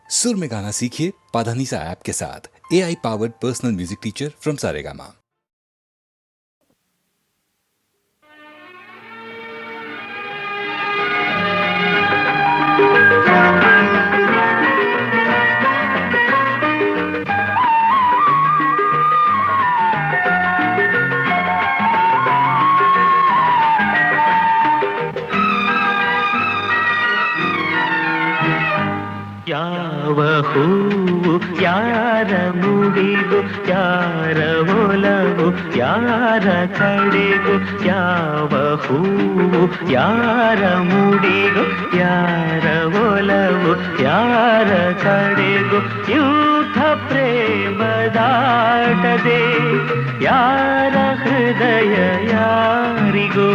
सुर में गाना सीखिए पाधानीसा ऐप के साथ। AI powered personal music teacher from Saregama. ಯಾವ ಹೂವು ಯಾರ ಮುಡಿಗು, ಯಾರ ಒಲವು ಯಾರ ಕಡೆಗೂ, ಯಾವ ಹೂವು ಯಾರ ಮುಡಿಗು, ಯಾರ ಒಲವು ಯಾರ ಕಡೆಗೂ, ಯೂಥ ಪ್ರೇಮದಾಟದೆ ಯಾರ ಹೃದಯ ಯಾರಿಗೂ,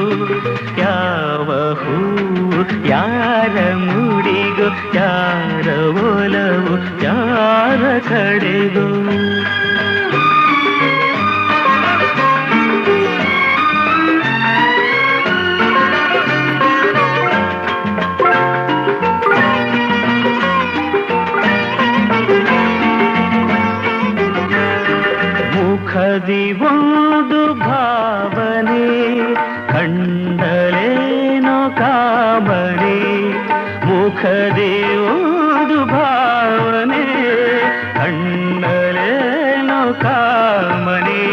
ಯಾವ ಹೂವು ಯಾರ ಮುಡಿಗು, ಯಾರ ಒಲವು ಯಾರ ಕಡೆಗೂ. ಮುಖದಿ ಒಂದು ಭಾವನೆ, ಕಂಡಲೇನೋ ಕಾಮನೆ, ಮುಖದಿ ಒಂದು ಭಾವನೆ, ಕಂಡಲೇನೋ ಕಾಮನೆ,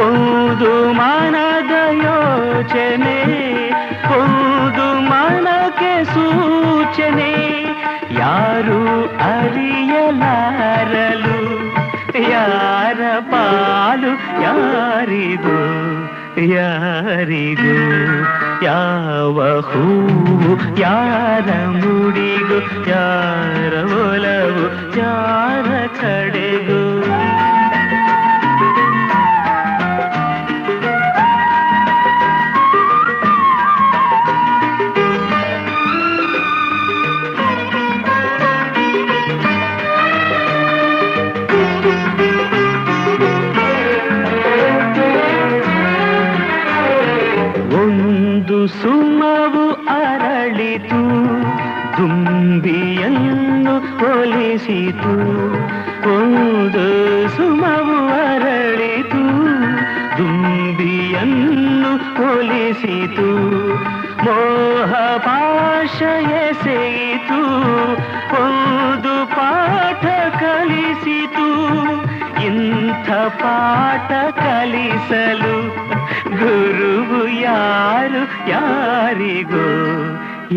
ಒಂದು ಮನದ ಯೋಚನೆ, ಒಂದು ಮನಕ್ಕೆ ಸೂಚನೆ, ಯಾರು ಅರಿಯಲಾರಲು, ಯಾರ ಪಾಲು ಯಾರಿಗೂ, ಯಾರಿಗೂ, ಯಾವ ಹೂವು ಯಾರ ಮುಡಿಗು, ಯಾರ ಒಲವು ಯಾರ ಕಡೆಗೂ. ಸುಮವು ಅರಳಿತು, ದುಂಬಿಯನ್ನು ಒಲಿಸಿತು, ಒಂದು ಸುಮವು ಅರಳಿತು, ದುಂಬಿಯನ್ನು ಒಲಿಸಿತು, ಮೋಹ ಪಾಶ ಎಸೆಯಿತು, ಒಂದು ಪಾಠ ಕಲಿಸಿತು, ಇಂಥ ಪಾಠ ಕಲಿಸಲು ಗುರುವು ಯಾರು ಯಾರಿಗೂ,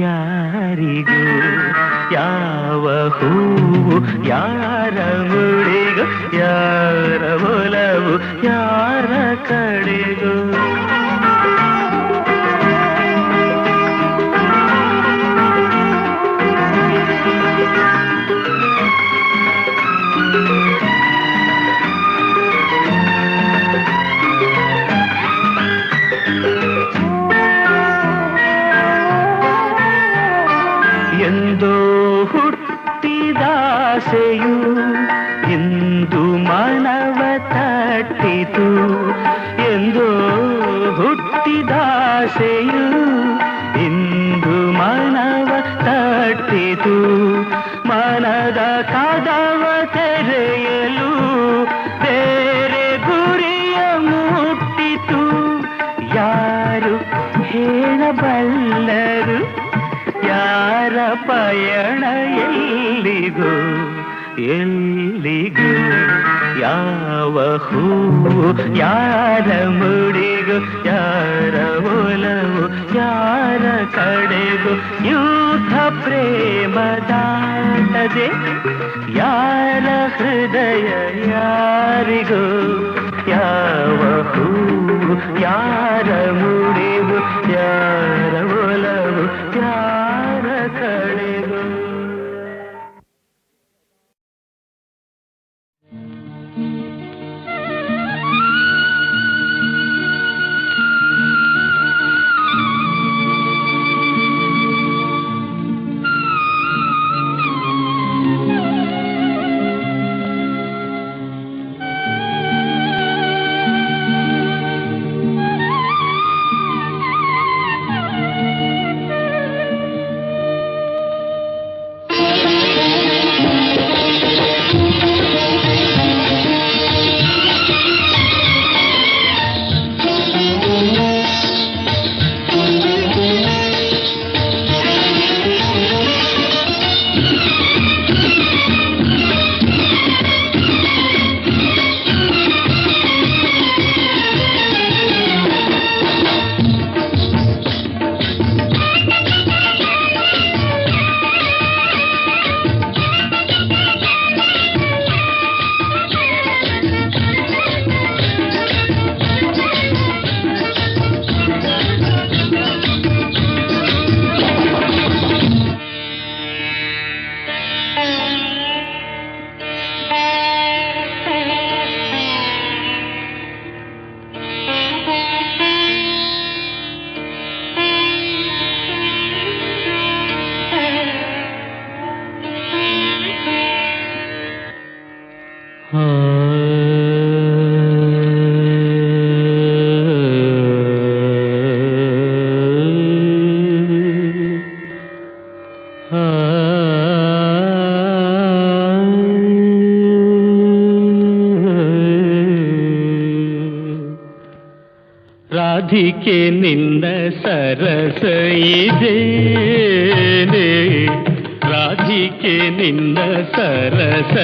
ಯಾರಿಗೂ, ಯಾವ ಹೂವು ಯಾರ ಮುಡಿಗು, ಯಾರ ಒಲವು ಯಾರ ಕಡೆಗೂ. ಎಂದೋ ಹುಟ್ಟಿದಾಸೆಯು ಇಂದು ಮನವ ತಟ್ಟಿತು, ಎಂದೋ ಹುಟ್ಟಿದಾಸೆಯು ಇಂದು ಮನವ ತಟ್ಟಿತು, ಮನದ ಕದವ ತೆರೆಯಲು ಬೇರೆ ಗುರಿಯ ಮುಟ್ಟಿತು, ಯಾರು ಹೇಳಬಲ್ಲರು, ಯಾರ ಪಯಣ ಎಲ್ಲಿಗೂ, ಎಲ್ಲಿಗೂ, ಯಾವ ಹೂವು ಯಾರ ಮುಡಿಗು, ಯಾರ ಒಲವು ಯಾರ ಕಡೆಗೂ, ಯೂಥ ಪ್ರೇಮದಾಟದೆ ಯಾರ ಹೃದಯ ಯಾರಿಗೂ, ಯಾವ ಹೂವು ಯಾರ ಮುಡಿಗು, ಯಾರ ಒಲವು ಯಾರ ಕಡೆಗೂ. ರಾಧಿಕೆ ನಿನ್ನ ಸರಸ ಇದೇನೆ, ರಾಧಿಕೆ ನಿನ್ನ ಸರಸ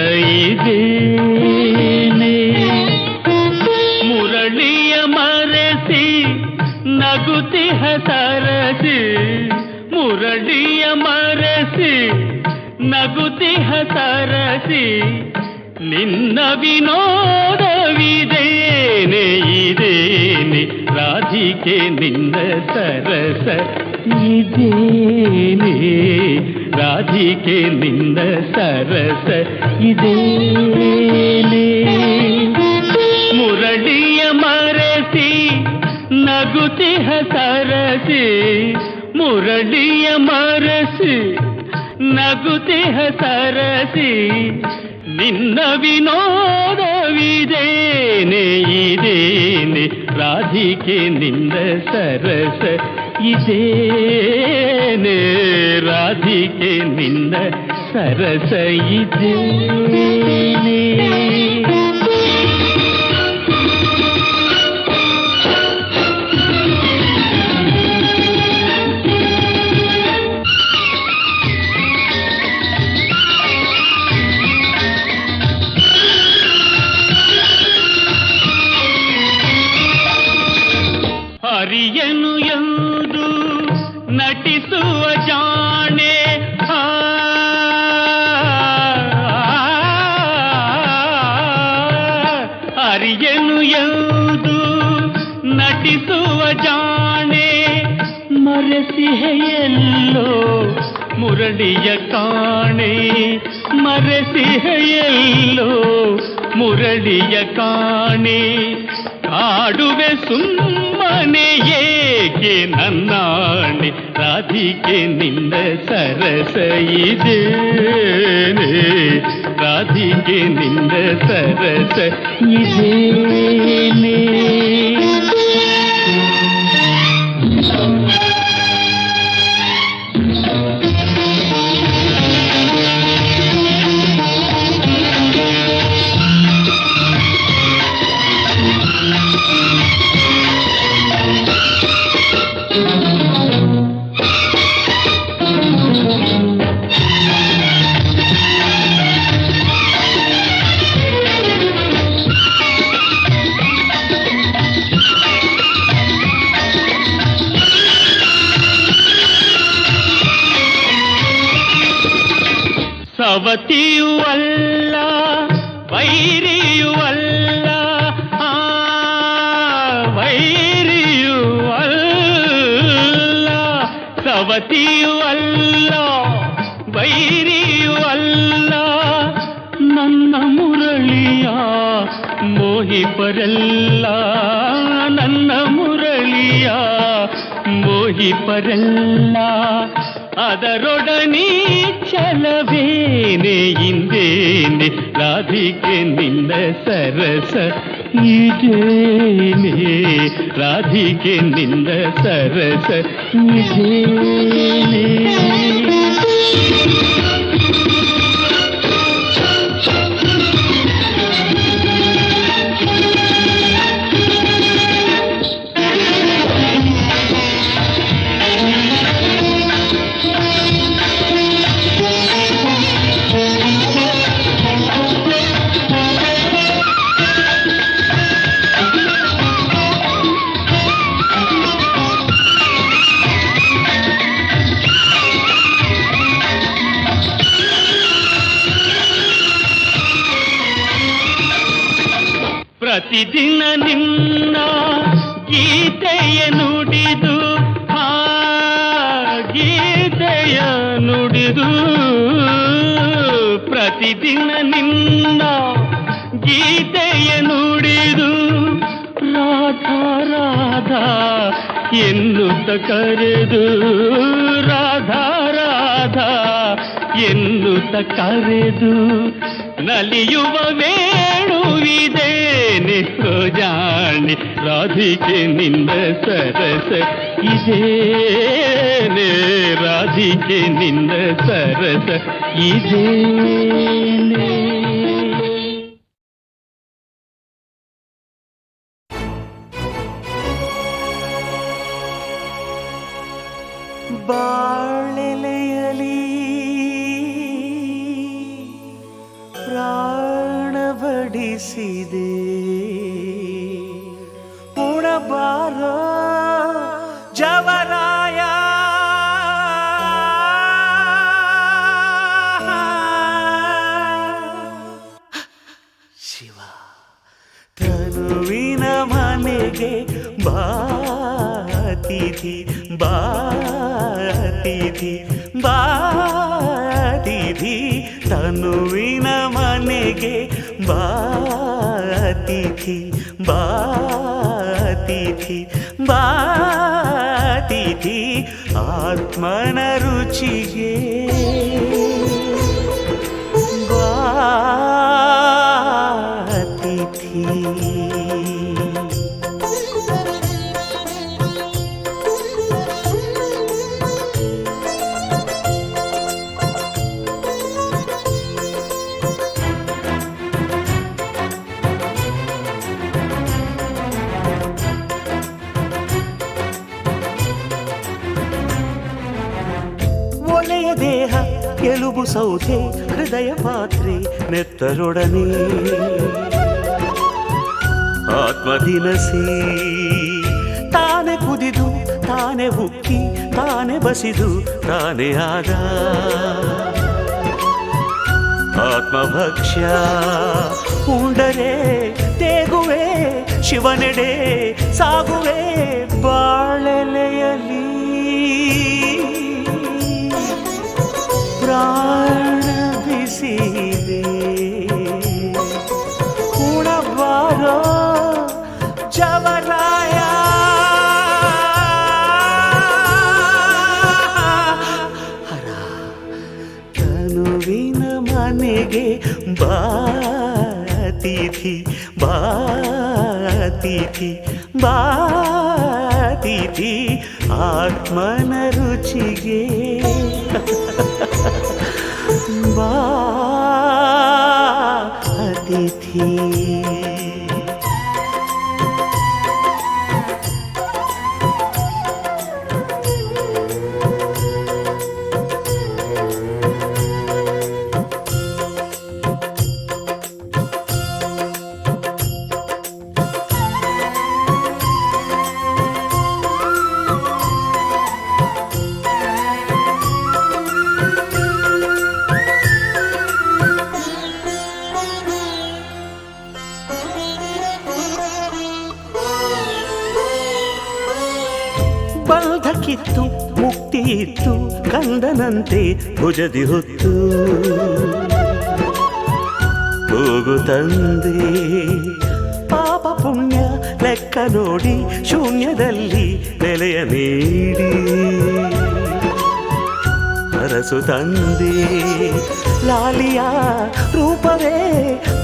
ಇದೇನೆ. ಮುರಳಿಯ ಮರೆಸಿ ನಗುತಿಹ ಸರಸಿ, ಮುರಳಿಯ ಮರೆಸಿ ನಗುತಿಹ ಸರಸಿ, ನಿನ್ನ ವಿನೋದವಿದೇನೆ ಇದೇನೆ, ರಾಧಿಕೆ ನಿನ್ನ ಸರಸ ಇದೇನೆ, ರಾಧಿಕೆ ನಿನ್ನ ಸರಸ ಇದೇನೆ. ಮುರಳಿಯ ಮರೆಸಿ ನಗುತಿಹ ಸರಸಿ, ಮುರಳಿಯ ಮರೆಸಿ ನಗುತಿಹ ಸರಸಿ, ನಿನ್ನ ವಿನೋದವಿದೇನೆ ಇದೇನೆ, ರಾಧಿಕೆ ನಿನ್ನ ಸರಸ ಇದೇನೆ, ರಾಧಿಕೆ ನಿನ್ನ ಸರಸ ಇದೇನೆ. ಹರಿಯನು ಎಂದು ನಟಿಸುವ ಜಾಣೆ, ಹರಿಯನು ಎಂದು ನಟಿಸುವ ಜಾಣೆ, ಮರೆಸಿಹೆಯಲ್ಲೋ ಮುರಳಿಯ ಕಾಣೆ, ಮರೆಸಿಹೆಯಲ್ಲೋ ಮುರಳಿಯ ಕಾಣೆ. ಆಡುವೆ ಸುಮ್ಮನೆ ಏಕೆ ನನ್ನಾಣೆ, ರಾಧಿಕೆ ನಿನ್ನ ಸರಸ ಇದೇನೆ, ರಾಧಿಕೆ ನಿನ್ನ ಸರಸ ಇದೇನೆ. ಸವತಿಯೂ ಅಲ್ಲ ವೈರಿಯೂ ಅಲ್ಲ, ವೈರಿಯೂ ಅಲ್ಲ, ಸವತಿಯೂ ಅಲ್ಲ ವೈರಿಯೂ ಅಲ್ಲ, ನನ್ನ ಮುರಳಿಯ ಮೋಹಿಪರಲ್ಲ, ನನ್ನ ಮುರಳಿಯ ಮೋಹಿಪರಲ್ಲ. ಅದರೊಡನೆ ಛಲವೇನೆ ಇಂದೇನೆ, ರಾಧಿಕೆ ನಿನ್ನ ಸರಸ ಇದೇನೆ, ರಾಧಿಕೆ ನಿನ್ನ ಸರಸ ಇದೇನೆ. ಪ್ರತಿದಿನ ನಿನ್ನ ಗೀತೆಯ ನುಡಿದು, ಗೀತೆಯ ನುಡಿದು, ಪ್ರತಿದಿನ ನಿನ್ನ ಗೀತೆಯ ನುಡಿದು, ರಾಧಾ ರಾಧಾ ಎನ್ನುತ್ತ ಕರೆದು, ರಾಧಾ ರಾಧಾ ಎನ್ನುತ್ತ ಕರೆದು, ನಲಿಯುವ ವೇಳೆ ಇದೇನೆ ಜಾಣೆ ರಾಧಿಕೆ ನಿನ್ನ ಸರಸ ಇದೇನೆ ರಾಧಿಕೆ ನಿನ್ನ ಸರಸ ಇದೇನೆ. ಬಾಳೆಲೆಯಲಿ ಪ್ರಾಣ ಬಡಿಸಿದೆ ಉಣಬಾರ ಜವರಾಯ ಶಿವ ತನುವಿನ ಮನೆಗೆ ಬಾತಿಥಿ ಬಾತಿಥಿ ಬಾತಿಥಿ ತನುವಿನ ಮನೆಗೆ ಬಾತಿಥಿ ಬಾತಿಥಿ ಬಾತಿಥಿ ಆತ್ಮನ ರುಚಿಗೆ ಬಾತಿಥಿ. ಒಲೆಯ ದೇಹ ಎಲುಬು ಸೌಧೆ ಹೃದಯ ಪಾತ್ರೆ ನೆತ್ತರೊಡನೆ ಆತ್ಮದಿನಸಿ ತಾನೆ ಕುದಿದು ತಾನೆ ಉಕ್ಕಿ ತಾನೆ ಬಸಿದು ತಾನೆ ಆಗ ಆತ್ಮಭಕ್ಷ್ಯ ಉಂಡರೆ ತೇಗುವೆ ಶಿವನೆಡೆ ಸಾಗುವೆ ಬಾಳೆಲೆಯಲಿ ಪ್ರಾಣ ಬಿಸಿದೆ ಉಣಬಾರೋ ಜವರಾಯ ಹರ ತನುವಿನ ಮನೆಗೆ ಬಾತಿಥಿ ಬಾತಿಥಿ ಬಾತಿಥಿ ಆತ್ಮನ ರುಚಿಗೆ ಬಾತಿಥಿ. ಬಂಧಕ್ಕಿತ್ತು ಮುಕ್ತಿ ಇತ್ತು ಕಂದನಂತೆ ಭುಜದಿ ಹೊತ್ತು ಹೋಗು ತಂದೆ ಪಾಪ ಪುಣ್ಯ ಲೆಕ್ಕ ನೋಡಿ ಶೂನ್ಯದಲ್ಲಿ ನೆಲೆಯ ನೀಡಿ ಅರಸು ತಂದೆ ಲಾಲಿಯ ರೂಪವೇ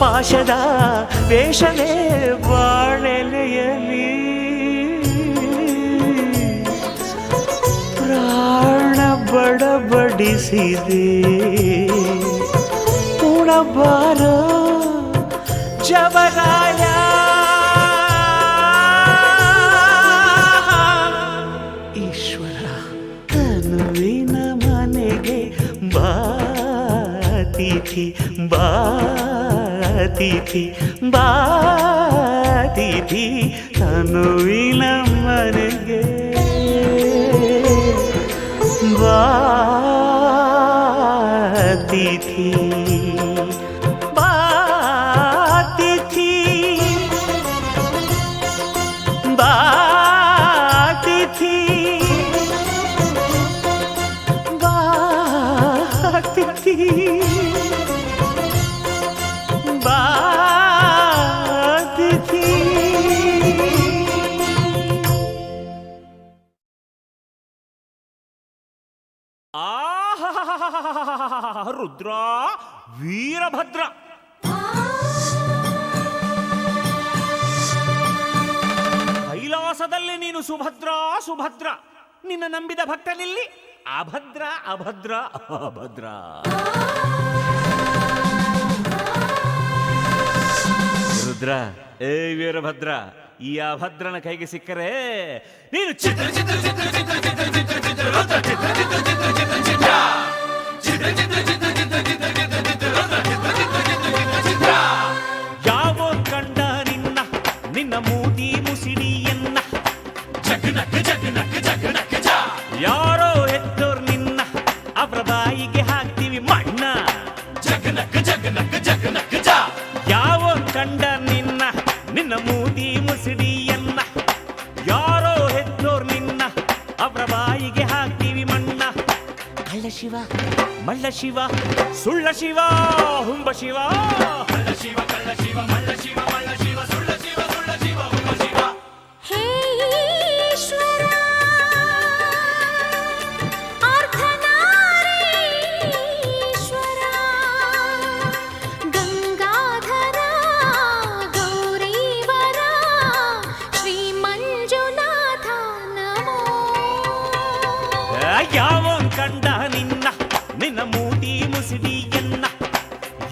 ಪಾಶದ ವೇಷವೇ ಬಾಳೆಲೆಯಲಿ ಪ್ರಾಣ ಬಡಬಡಿಸಿದೆ ಉಣಬಾರೋ ಜವರಾಯ ಈಶ್ವರ ತನುವಿನ ಮನೆಗೆ ಬಾತಿಥಿ ಬಾತಿಥಿ ಬಾತಿಥಿ ತನುವಿನ ಮನೆಗೆ ಬಾತಿಥಿ ಬಾತಿಥಿ ಬಾತಿಥಿ ಬಾತಿಥಿ ಬಾತಿಥಿ. ರುದ್ರ ವೀರಭದ್ರ ಸುಭದ್ರ ಸುಭದ್ರ, ನಿನ್ನ ನಂಬಿದ ಭಕ್ತನಿಲ್ಲಿ ಅಭದ್ರ ಅಭದ್ರ ಅಭದ್ರ. ರುದ್ರ, ಏ ವೀರಭದ್ರ, ಈ ಅಭದ್ರನ ಕೈಗೆ ಸಿಕ್ಕರೆ ನೀನು ಚಿತ್ರ ಚಿತ್ರ ಚಿತ್ರ ಚಿತ್ರ ಚಿತ್ರ ಚಿತ್ರ ಚಿತ್ರ ರುದ್ರ ಚಿತ್ರ ಚಿತ್ರ ಚಿತ್ರ ಚಿತ್ರ ಚಿತ್ರ ಚಿತ್ರ ಚಿತ್ರ ಚಿತ್ರ ಚಿತ್ರ ಚಿತ್ರ ಚಿತ್ರ ಚಿತ್ರ ರುದ್ರ ಚಿತ್ರ ಚಿತ್ರ ಚಿತ್ರ ಚಿತ್ರ ಚಿತ್ರ. ಯಾವೋ ಕಂಡ ನಿನ್ನ ನಿನ್ನ ಮೂತಿ ಮುಸಿಡಿಯನ್ನ ಜಗನಕ ಜಗನಕ ಜಗನಕ ಜ. ಯಾರೋ ಹೆತ್ತೋರ್ ನಿನ್ನ ಅವರ ಬಾಯಿಗೆ ಹಾಕ್ತೀವಿ ಮಣ್ಣ ಜಗನಕ ಜಗನಕ ಜಗನಕ ಜ. ಯಾವೋ ಕಂಡ ನಿನ್ನ ನಿನ್ನ ಮೂತಿ ಮುಸಿಡಿಯನ್ನ, ಯಾರೋ ಹೆತ್ತೋರ್ ನಿನ್ನ ಅವರ ಬಾಯಿಗೆ ಹಾಕ್ತೀವಿ ಮಣ್ಣ. ಕಳ್ಳ ಶಿವ ಮಳ್ಳ ಶಿವ ಸುಳ್ಳ ಶಿವ ಹುಂಬ ಶಿವ. ಕಳ್ಳ ಶಿವ ಕಳ್ಳ ಶಿವ ಮಳ್ಳ ಶಿವ ಮಳ್ಳ ಶಿವ ಸುಳ್ಳ ಶಿವ ಸುಳ್ಳ ಶಿವ ಹುಂಬ ಶಿವ. ಹೇ ಈಶ್ವರ ಅರ್ಧನಾರೀಶ್ವರ ಗಂಗಾಧರ ಗೌರೀವರ ಶ್ರೀ ಮಂಜುನಾಥ ನಮೋ. ಯಾವ ಕಂಡ ನಿನ್ನ ನಿನ್ನ ಮೂತಿ ಮುಸಿಡಿಯನ್ನ,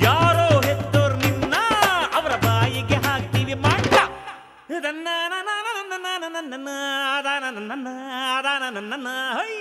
ಯಾರೋ ಹೆತ್ತೋರ್ ನಿನ್ನ ಅವರ ಬಾಯಿಗೆ ಹಾಕ್ತೀವಿ ಮಣ್ಣ. ಹೈ.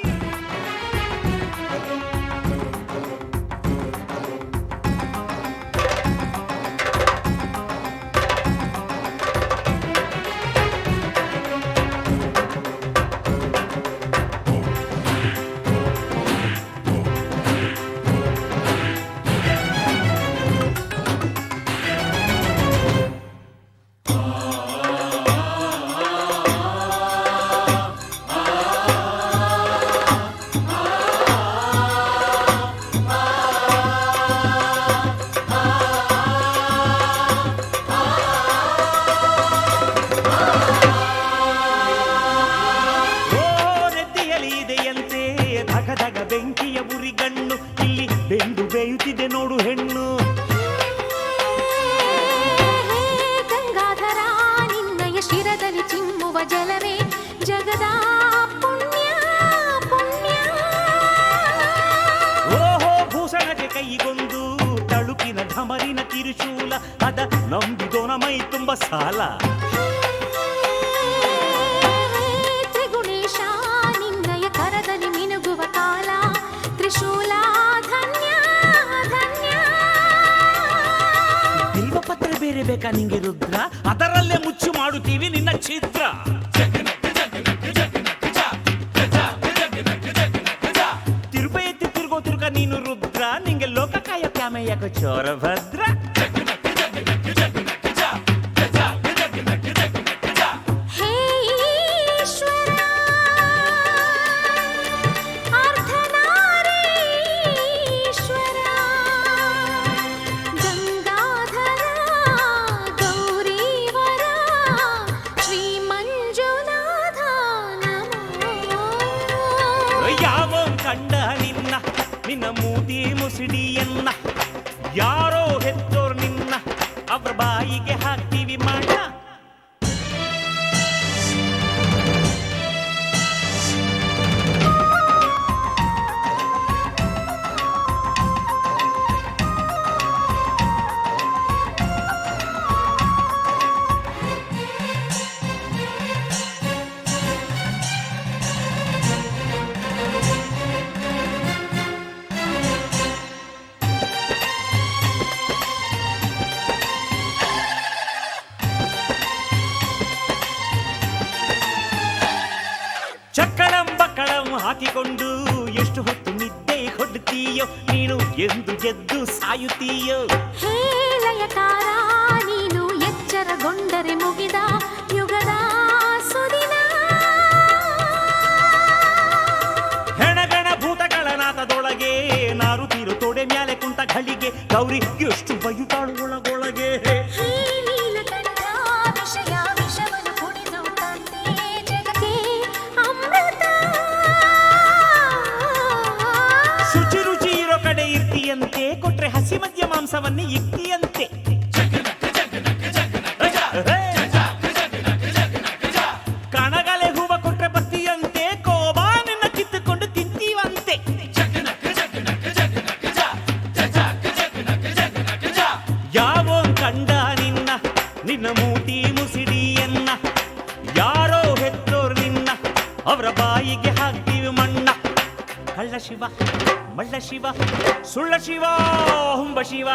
ಧಗಧಗ ಬೆಂಕಿಯ ಉರಿಗಣ್ಣು, ಇಲ್ಲಿ ಬೆಂದು ಬೇಯುತ್ತಿದೆ ನೋಡು ಹೆಣ್ಣು. ಗಂಗಾಧರ ನಿನ್ನಯ ಶಿರದಲ್ಲಿ ಚಿಮ್ಮುವ ಜಲವೇ ಜಗದ ಪುಣ್ಯ ಪುಣ್ಯ. ಓಹೋ ಭೂಷಣಕ್ಕೆ ಕೈಗೊಂದು ತಳುಕಿನ ಢಮರಿನ ಕಿರುಶೂಲ, ಅದ ನಂಬಿದೋನ ಮೈ ತುಂಬ ಸಾಲ. ತ್ರಿಗುಣೇಶ ನಿನ್ನಯ ಕರದಲ್ಲಿ ಮಿನುಗುವ ಕಾಲ ತ್ರಿಶೂಲ ಧನ್ಯ ಧನ್ಯ. ಬಿಲ್ವ ಪತ್ರ ಬೇರೆ ಬೇಕಾ ನಿಂಗೆ ರುದ್ರ, ಅದರಲ್ಲೇ ಮುಚ್ಚು ಮಾಡುತ್ತೀವಿ ನಿನ್ನ ಚಿತ್ರ. ತಿರುಪ ಎತ್ತಿ ತಿರುಗೋ ತಿರುಗ ನೀನು ರುದ್ರ, ನಿಂಗೆ ಲೋಕಕಾಯ ಕ್ಯಾಮೆಯಕ ಚೋರ ಭದ್ರ. ಹೇ ಈಶ್ವರ ಅರ್ಧನಾರೀಶ್ವರ ಗಂಗಾಧರ ಗೌರೀವರ ಶ್ರೀ ಮಂಜುನಾಥ ನಮೋ. ಯಾವ ಕಂಡ ನಿನ್ನ ನಿನ್ನ ಮೂತಿ ಮುಸಿಡಿಯನ್ನ, ಯಾರೋ ಹೆತ್ತೋರ್ ನಿನ್ನ ಅವ್ರ ಬಾಯಿಗೆ ಹಾಕ್ತೀವಿ ಮಣ್ಣ. ಚಕ್ಕಳಂ ಬಕ್ಕಳಂ ಹಾಕಿಕೊಂಡು ಎಷ್ಟು ಹೊತ್ತು ನಿದ್ದೆ ಹೊಡ್ತೀಯೋ ನೀನು, ಎಂದು ಎದ್ದು ಸಾಯುತ್ತೀಯೋ. ಹೇ ಲಯಕಾರ ನೀನು ಎಚ್ಚರಗೊಂಡರೆ ಮುಗಿದ ಯುಗದ ಸುದಿನ. ಹೆಣಗಣ ಭೂತಗಳ ನಾಥದೊಳಗೆ ನಾರುತ್ತೀರು ತೊಡೆ ಮ್ಯಾಲೆ ಕುಂತ ಘಳಿಗೆ, ಗೌರಿ ಎಷ್ಟು ಬಯುತ್ತಾಳು ಒಳಗೊಳಗೆ. ಹೇ ನೀಲಕಂಠ ವಿಷಯ ವಿಷವನ್ನು ಕುಡಿದು ತಂದೆ ಜಗಕ್ಕೆ ಅಮೃತ. ಶುಚಿ ರುಚಿ ಇರೋ ಕಡೆ ಇರ್ತೀಯಂತೆ, ಕೊಟ್ರೆ ಹಸಿ ಮದ್ಯ ಮಾಂಸವನ್ನೇ ಇಕ್ತಿಯಂತೆ. ಕಣಗಲೆ ಹೂವ ಮಳ್ಳ ಶಿವ ಸುಳ್ಳ ಶಿವ ಹುಂಬ ಶಿವ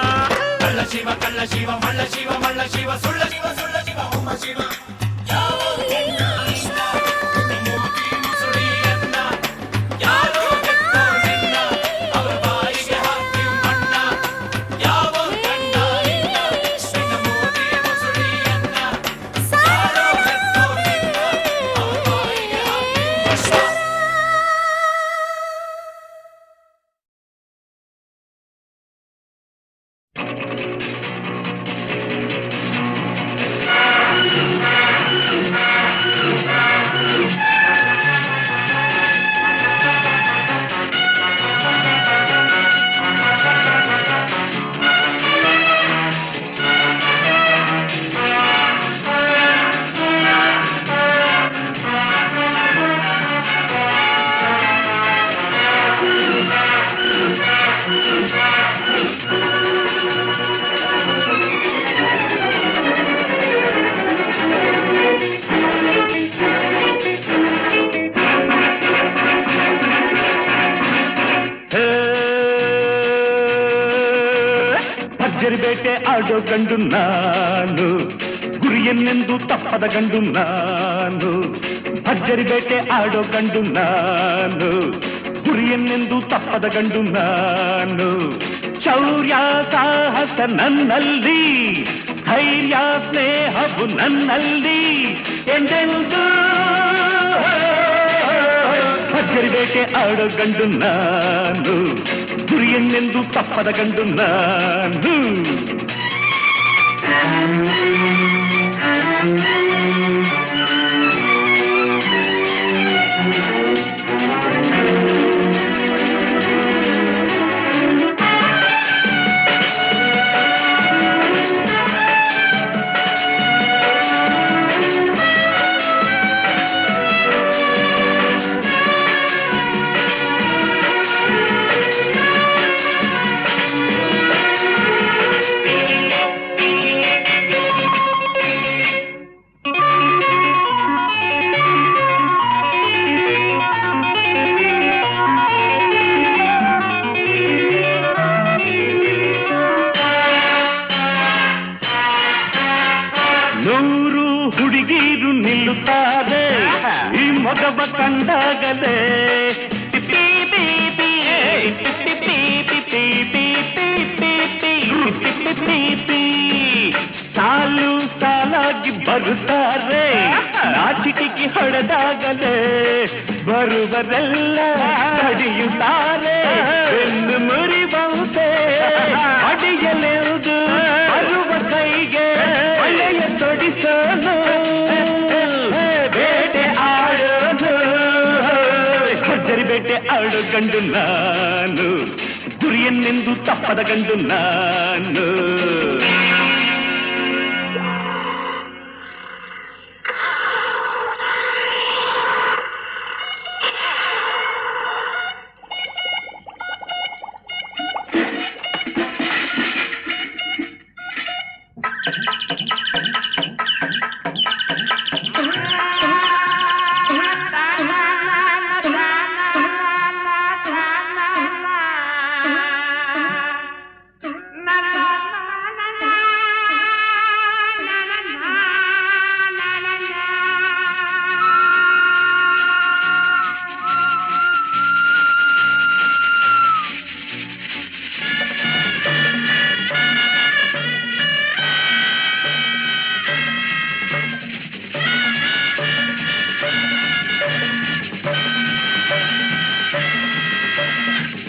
ಕಳ್ಳ ಶಿವ ಕಳ್ಳ ಶಿವ ಮಳ್ಳ ಶಿವ ಮಳ್ಳ ಶಿವ ಸುಳ್ಳ ಶಿವ ಸುಳ್ಳ ಶಿವ ಹುಂಬ ಶಿವ ಬೇಟೆ ಆಡೋ ಗಂಡು ನಾನು, ಗುರಿಯನ್ನೆಂದು ತಪ್ಪದ ಗಂಡು ನಾನು. ಭರ್ಜರಿ ಬೇಟೆ ಆಡೋ ಗಂಡು ನಾನು, ಗುರಿಯನ್ನೆಂದು ತಪ್ಪದ ಗಂಡು ನಾನು. ಶೌರ್ಯ ಸಾಹಸ ನನ್ನಲ್ಲಿ, ಧೈರ್ಯ ಸ್ನೇಹವು ನನ್ನಲ್ಲಿ ಎಂದೆಂದು. ಭರ್ಜರಿ ಬೇಟೆ ಆಡೋ ಗಂಡು ನಾನು, ಗುರಿಯನ್ನೆಂದು ತಪ್ಪದ ಗಂಡು ನಾನು. ಹುಡುಗೀರು ನಿಲ್ಲುತ್ತಾರೆ ಈ ಮೊಗವ ಕಂಡಾಗಲೇ. ಸಾಲು ಸಾಲಾಗಿ ಬರುತ್ತಾರೆ, ನಾಚಿಕೆಗೆ ಹೊಡೆದಾಗಲೇ ಬರುವರೆಲ್ಲ ಕಡಿಯುತ್ತಾರೆ. ಬೆನ್ನು ಮುರಿಬಹುದೇ ಅಡಿಯಲೆಂದು ಬರುವ ಕೈಗೆ ಒಳ್ಳೆಯ ತೊಡಿಸೋನು, ಬೇಟೆ ಆಡೋನು. ಭರ್ಜರಿ ಬೇಟೆ ಆಡೋ ಗಂಡು ನಾನು, ಗುರಿಯನ್ನೆಂದು ತಪ್ಪದ ಗಂಡು ನಾನು.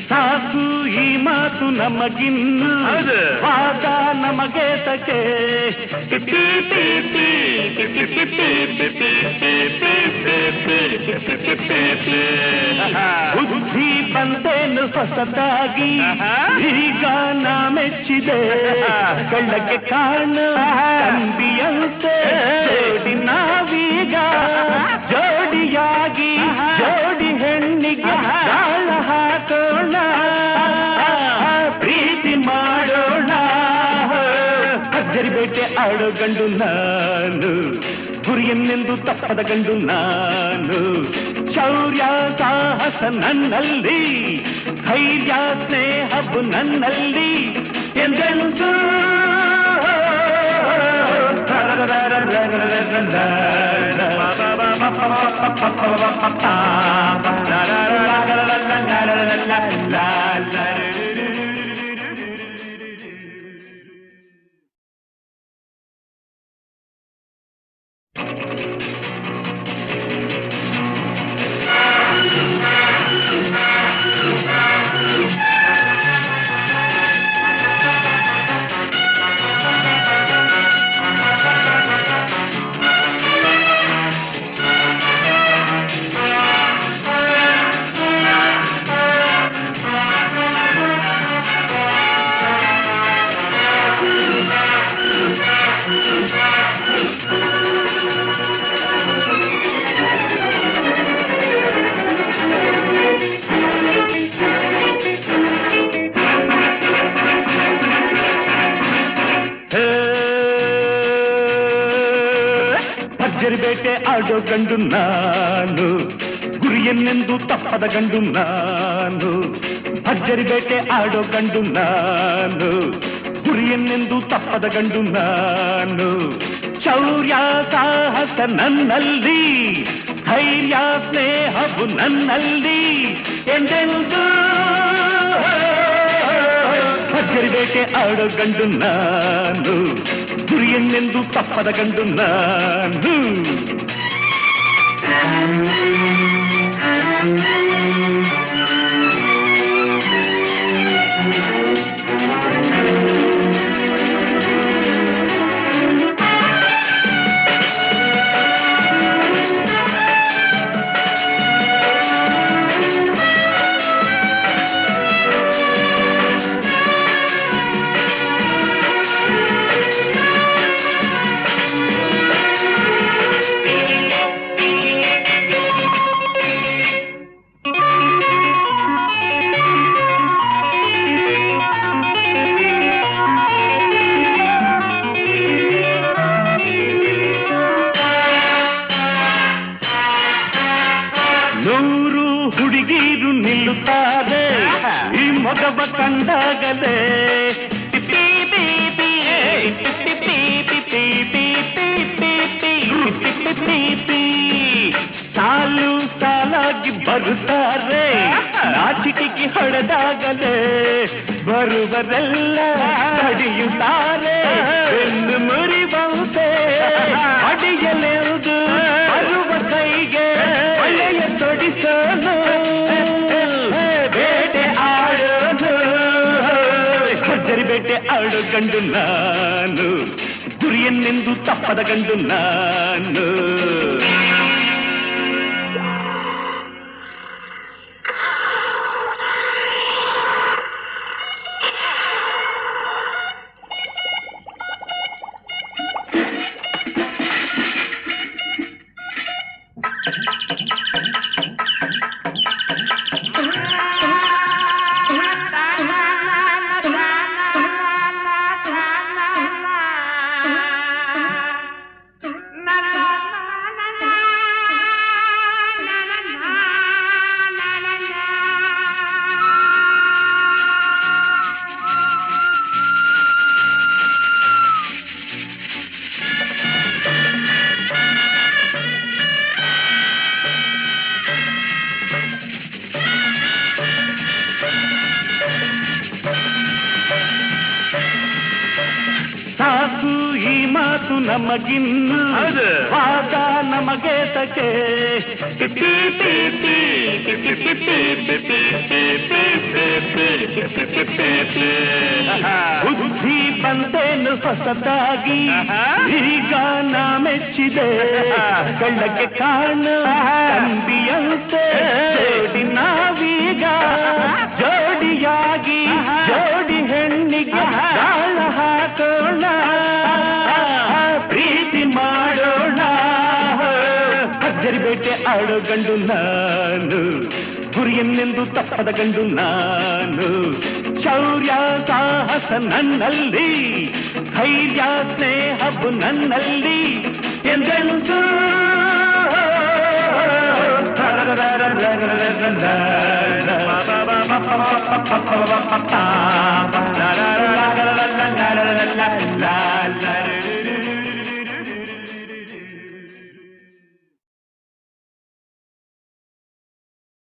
ಸಾಕು ಈ ಮಾತು ನಮಗಿನ್ನು, ವಾದ ನಮಗೆ ತಕೆ. ಬುದ್ಧಿ ಬಂದೇನು ಹೊಸದಾಗಿ, ಈಗ ನಾ ಮೆಚ್ಚಿದೆ. ಕಳ್ಳಕ್ಕೆ ಕಾಣು ತಂಬಿಯಂತೆ ಜೋಡಿ ನಾವೀಗ, ಜೋಡಿಯಾಗಿ ಜೋಡಿ ಹೆಣ್ಣಿಗೆ ತಾಳ ಹಾಕೋಣ, ಪ್ರೀತಿ ಮಾಡೋಣ. ಭರ್ಜರಿ ಬೇಟೆ ಆಡೋ ಗಂಡು ನಾನು, ಗುರಿಯನ್ನೆಂದು ತಪ್ಪದ ಗಂಡು ನಾನು. ಶೌರ್ಯ ಸಾಹಸ ನನ್ನಲ್ಲಿ, ಧೈರ್ಯ ಸ್ನೇಹವು ನನ್ನಲ್ಲಿ ಎಂದೆಂದು ಭರ್ಜರಿ ಬೇಟೆ ಆಡೋ ಗಂಡು ನಾನು, ಗುರಿಯನ್ನೆಂದು ತಪ್ಪದ ಗಂಡು ನಾನು. ಭರ್ಜರಿ ಬೇಟೆ ಆಡೋ ಗಂಡು ನಾನು, ಗುರಿಯನ್ನೆಂದು ತಪ್ಪದ ಗಂಡು ನಾನು. ಶೌರ್ಯ ಸಾಹಸ ನನ್ನಲ್ಲಿ, ಧೈರ್ಯ ಸ್ನೇಹವು ನನ್ನಲ್ಲಿ ಎಂದೆಂದು. ಭರ್ಜರಿ ಬೇಟೆ ಆಡೋ ಗಂಡು ನಾನು, ಗುರಿಯನ್ನೆಂದು ತಪ್ಪದ ಗಂಡು ನಾನು. ನೂರು ಹುಡುಗೀರು ನಿಲ್ಲುತ್ತಾರೆ ಈ ಮೊಗವ ಕಂಡಾಗಲೇ. ಸಾಲು ಸಾಲಾಗಿ ಬರುತ್ತಾರೆ ನಾಚಿಕೆಗೆ ಹೊಡೆದಾಗಲೇ. ಬರುವರೆಲ್ಲ ಪಡೆಯುತ್ತಾರೆ ಬೆನ್ನು ಮುರಿಬಹುದೇ ಅಡಿಯಲೆಂದು ಬರುವ ಕೈಗೆ ಒಳ್ಳೆಯ ತೊಡಿಸೋನು. ಬೇಟೆ ಆಡೋನು, ಭರ್ಜರಿ ಬೇಟೆ ಆಡೋ ಗಂಡು ನಾನು, ಗುರಿಯನ್ನೆಂದು ತಪ್ಪದ ಗಂಡು ನಾನು. ಸಾಕು ಈ ಮಾತು ನಮಗಿನ್ನು, ವಾದ ನಮಗೆ ತಕೆ. ಬುದ್ಧಿ ಬಂದೇನು ಹೊಸದಾಗಿ ಈಗ ನಾ ಮೆಚ್ಚಿದೆ. ಕಳ್ಳಕ್ಕೆ ಕಾಣ ತಂಬಿಯಂತೆ ಜೋಡಿ ನಾವೀಗ, ಜೋಡಿಯಾಗಿ ಜೋಡಿ ಹೆಣ್ಣಿಗೆ ಗಾಳ ಹಾಕೋಣ, ಪ್ರೀತಿ ಮಾಡೋಣ. ಭರ್ಜರಿ ಬೇಟೆ ಆಡೋ ಗಂಡು ನಾನು, ಗುರಿಯನ್ನೆಂದು ತಪ್ಪದ ಗಂಡು ನಾನು. ಶೌರ್ಯ ಸಾಹಸ ನನ್ನಲ್ಲಿ, ಧೈರ್ಯ ಸ್ನೇಹವು ನನ್ನಲ್ಲಿ ಎಂದೆಂದು. ಪಪ್ಪ